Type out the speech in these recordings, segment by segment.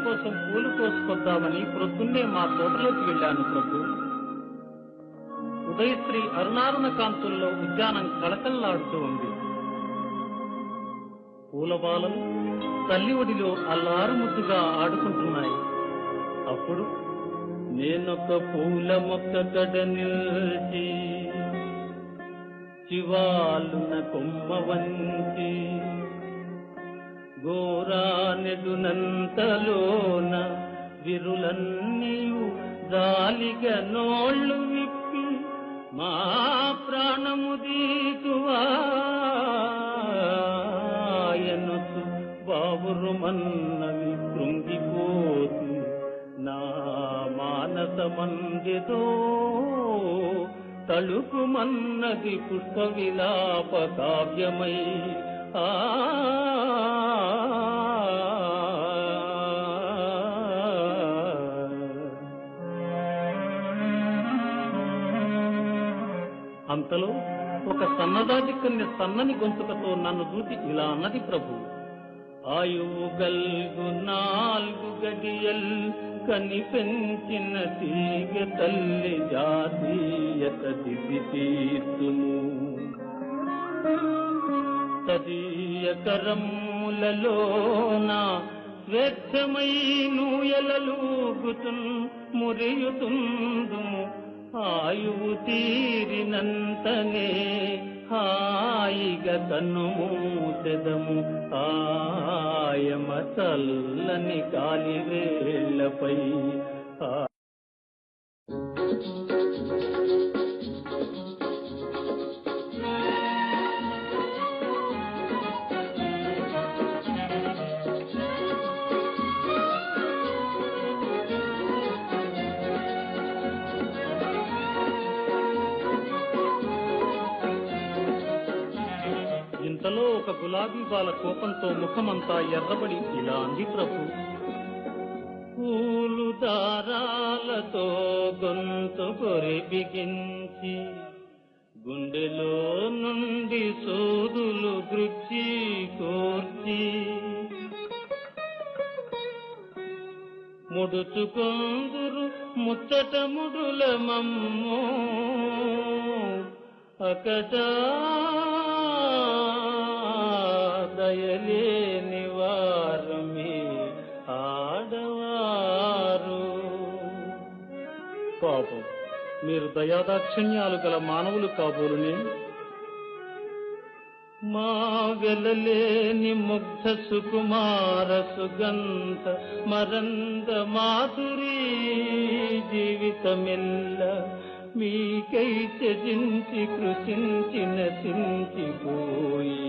కోసం పూలు కోసుకొద్దామని ప్రొద్దున్నే మా తోటలోకి వెళ్ళాను ప్రభు. ఉదయశ్రీ అరుణారుణ కాంతుల్లో ఉద్యానం కళకళలాడుతూ ఉంది. పూలబాలలు తల్లి ఒడిలో అల్లారు ముద్దుగా ఆడుకుంటున్నాయి. అప్పుడు నేనొక పూల మొక్క కడ నిలిచి చివాలున కొమ్మ వంచి గోరానెడునంతలోన విరులన్నీయు జాలిగా నోళ్ళు విప్పి మా ప్రాణము దీటువాయనసు బావురుమన్నవి కృంగిపోతు నా మానసమందిదో తళుకుమన్నది పుష్ప విలాప కావ్యమై. అంతలో ఒక సన్నదాటి కన్య సన్నని గొంతుకతో నన్ను చూసి ఇలా అన్నది ప్రభు. ఆయువు గల్గు 4 గడియల్ కని పెంచిన తీగ తల్లి జాతీయత దిది తీర్తుము తదీయ కరములలోన స్వేచ్ఛమై నూయలూగుతున్ మురియుతుందుము ఆయువు తీరినంతనే హాయిగా కన్నుమూసెదము ఆయమ చల్లని కాలి వేళ్లపై. ఇంతలో ఒక గులాబీ బాల కోపంతో ముఖమంతా ఎర్రబడి ఇలా అంది ప్రభు. పూలు దారాలతో గొంతు కొరి బిగించి గుండెలో నుండి సూదులు గృచ్చి కోర్చి ముడుచుకొందురు ముచ్చట ముడుల మమ్మో అకటా దయలేని వారు మీ ఆడవారు. పాపం, మీరు దయాదాక్షిణ్యాలు గల మానవులు కాబోలునే. మా వెలలేని ముగ్ధ సుకుమార సుగంధ మరంద మాధురీ జీవితమెల్ల మీకై త్యజించి కృషించి నశించిపోయి.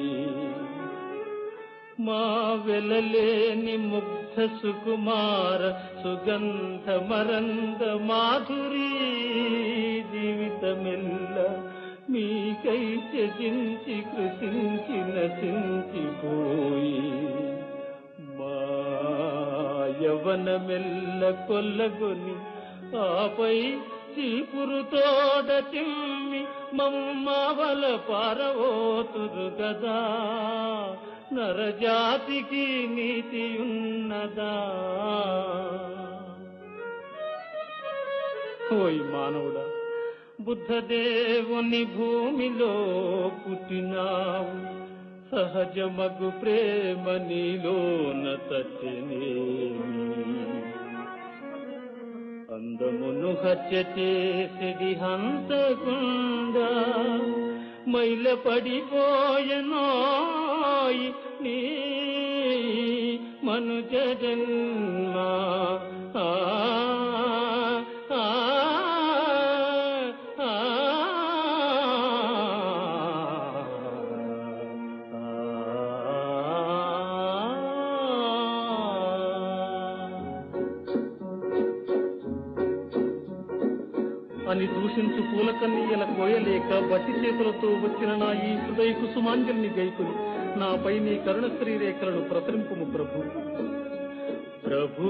మా వెలలేని ముగ్ధ సుకుమార సుగంధ మరంద మాధురీ జీవితమెల్ల మీకై త్యజించి కృషించి నశించిపోయి. మా యవ్వనమెల్ల కొల్లగొని ఆపై చీపురు తోడ చిమ్మి మమ్మవల పారవోతురు గదా. నరజాతికి నీతియున్నదా? ఓయ్ మానవుడా, బుద్ధదేవుని భూమిలో పుట్టినావు. సహజమగు ప్రేమ నీలోన తచ్చినేమి. అందమును హత్య చేసిది హంతకుండా మైల పడిపోయెనోయ్ నీ మనుజ జన్మ. అని దూషించు పూలకన్నీయల కోయలేక బట్టి చేతులతో వచ్చిన నా ఈ హృదయ కుసుమాంజలిని గైకుని నాపై నీ కరుణ శ్రీరేఖలను ప్రసరింపుము ప్రభు. ప్రభూ